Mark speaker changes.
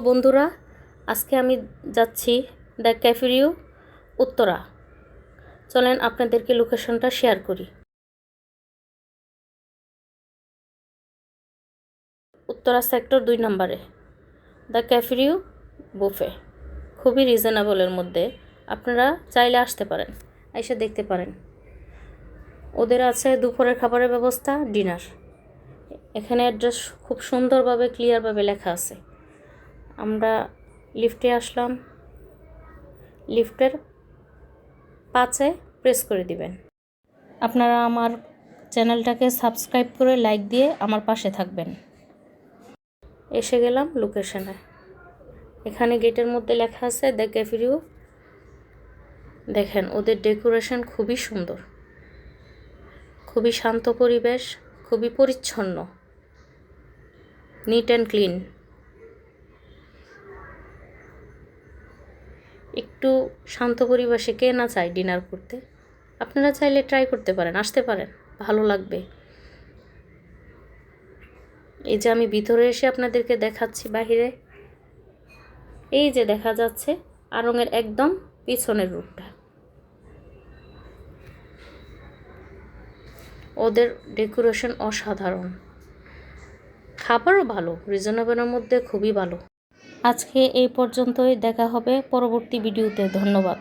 Speaker 1: বন্ধুরা, আজকে আমি যাচ্ছি দ্য ক্যাফেরিও উত্তরা। চলেন আপনাদেরকে লোকেশনটা শেয়ার করি। উত্তরা সেক্টর 2 নম্বরে দ্য ক্যাফেরিও বুফে, খুবই রিজনেবলের মধ্যে। আপনারা চাইলে আসতে পারেন, এসে দেখতে পারেন। ওদের আছে দুপুরের খাবারের ব্যবস্থা, ডিনার। এখানে অ্যাড্রেস খুব সুন্দরভাবে ক্লিয়ারভাবে লেখা আছে। আমরা লিফটে আসলাম, লিফটের 5-এ প্রেস করে দিবেন। আপনারা আমার চ্যানেলটাকে সাবস্ক্রাইব করে লাইক দিয়ে আমার পাশে থাকবেন। এসে গেলাম লোকেশনে। এখানে গেটের মধ্যে লেখা আছে দ্য ক্যাফেরিও। দেখেন ওদের ডেকোরেশন খুবই সুন্দর, খুবই শান্ত পরিবেশ, খুবই পরিচ্ছন্ন, নিট অ্যান্ড ক্লিন। একটু শান্ত পরিবেশে কে না চায় ডিনার করতে? আপনারা চাইলে ট্রাই করতে পারেন, আসতে পারেন, ভালো লাগবে। এই যে আমি ভিতরে এসে আপনাদেরকে দেখাচ্ছি বাহিরে, এই যে দেখা যাচ্ছে আড়ংয়ের একদম পিছনের রুটটা। ওদের ডেকোরেশন অসাধারণ, খাবারও ভালো, রিজনেবলের মধ্যে খুবই ভালো। আজকে এই পর্যন্তই, দেখা হবে পরবর্তী ভিডিওতে। ধন্যবাদ।